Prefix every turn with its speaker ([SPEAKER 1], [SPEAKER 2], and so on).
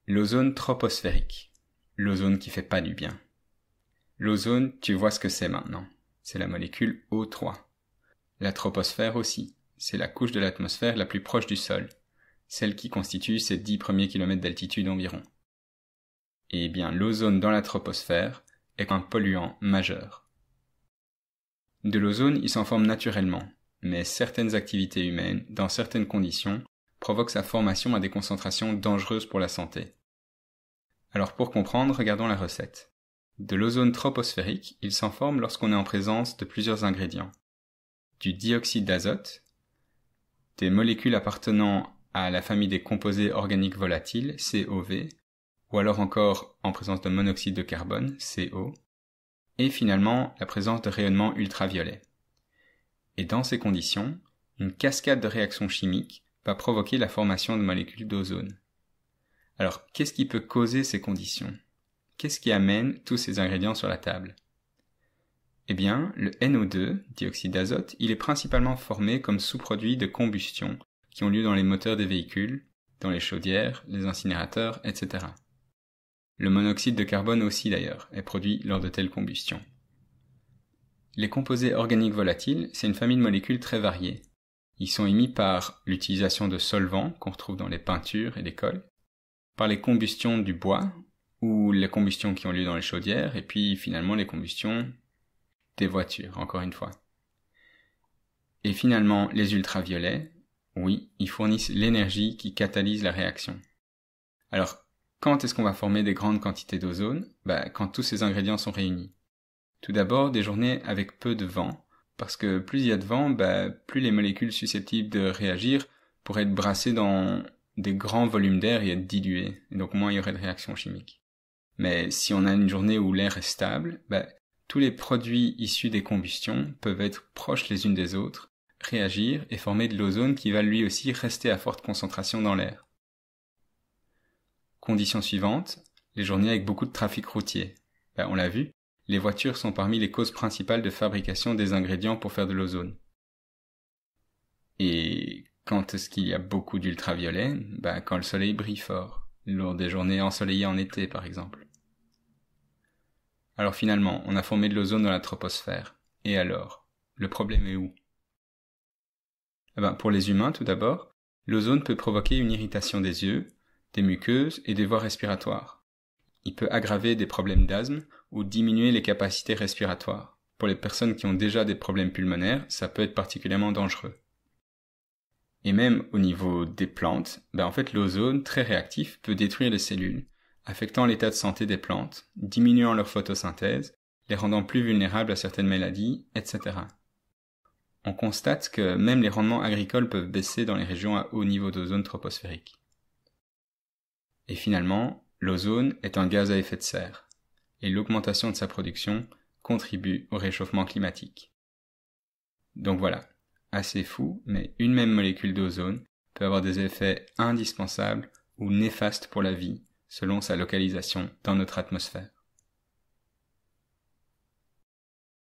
[SPEAKER 1] L'ozone troposphérique. L'ozone qui fait pas du bien. L'ozone, tu vois ce que c'est maintenant. C'est la molécule O3. La troposphère aussi. C'est la couche de l'atmosphère la plus proche du sol. Celle qui constitue ses 10 premiers kilomètres d'altitude environ. Eh bien, l'ozone dans la troposphère est un polluant majeur. De l'ozone, il s'en forme naturellement, mais certaines activités humaines, dans certaines conditions, provoquent sa formation à des concentrations dangereuses pour la santé. Alors pour comprendre, regardons la recette. De l'ozone troposphérique, il s'en forme lorsqu'on est en présence de plusieurs ingrédients. Du dioxyde d'azote, des molécules appartenant à la famille des composés organiques volatiles, COV, ou alors encore en présence de monoxyde de carbone, CO, et finalement la présence de rayonnements ultraviolets. Et dans ces conditions, une cascade de réactions chimiques va provoquer la formation de molécules d'ozone. Alors, qu'est-ce qui peut causer ces conditions? Qu'est-ce qui amène tous ces ingrédients sur la table? Eh bien, le NO2, dioxyde d'azote, il est principalement formé comme sous-produit de combustion qui ont lieu dans les moteurs des véhicules, dans les chaudières, les incinérateurs, etc. Le monoxyde de carbone aussi d'ailleurs est produit lors de telles combustions. Les composés organiques volatiles, c'est une famille de molécules très variées. Ils sont émis par l'utilisation de solvants qu'on retrouve dans les peintures et les cols, par les combustions du bois, ou les combustions qui ont lieu dans les chaudières, et puis finalement les combustions des voitures, encore une fois. Et finalement, les ultraviolets, oui, ils fournissent l'énergie qui catalyse la réaction. Alors, quand est-ce qu'on va former des grandes quantités d'ozone? Quand tous ces ingrédients sont réunis. Tout d'abord, des journées avec peu de vent, parce que plus il y a de vent, plus les molécules susceptibles de réagir pourraient être brassées dans des grands volumes d'air et être diluées, et donc moins il y aurait de réactions chimiques. Mais si on a une journée où l'air est stable, tous les produits issus des combustions peuvent être proches les unes des autres, réagir et former de l'ozone qui va lui aussi rester à forte concentration dans l'air. Condition suivante, les journées avec beaucoup de trafic routier. On l'a vu, les voitures sont parmi les causes principales de fabrication des ingrédients pour faire de l'ozone. Et quand est-ce qu'il y a beaucoup d'ultraviolets? Quand le soleil brille fort, lors des journées ensoleillées en été par exemple. Alors finalement, on a formé de l'ozone dans la troposphère. Et alors, le problème est où? Pour les humains tout d'abord, l'ozone peut provoquer une irritation des yeux, des muqueuses et des voies respiratoires. Il peut aggraver des problèmes d'asthme ou diminuer les capacités respiratoires. Pour les personnes qui ont déjà des problèmes pulmonaires, ça peut être particulièrement dangereux. Et même au niveau des plantes, l'ozone, très réactif, peut détruire les cellules, affectant l'état de santé des plantes, diminuant leur photosynthèse, les rendant plus vulnérables à certaines maladies, etc. On constate que même les rendements agricoles peuvent baisser dans les régions à haut niveau d'ozone troposphérique. Et finalement, l'ozone est un gaz à effet de serre, et l'augmentation de sa production contribue au réchauffement climatique. Donc voilà, assez fou, mais une même molécule d'ozone peut avoir des effets indispensables ou néfastes pour la vie, selon sa localisation dans notre atmosphère.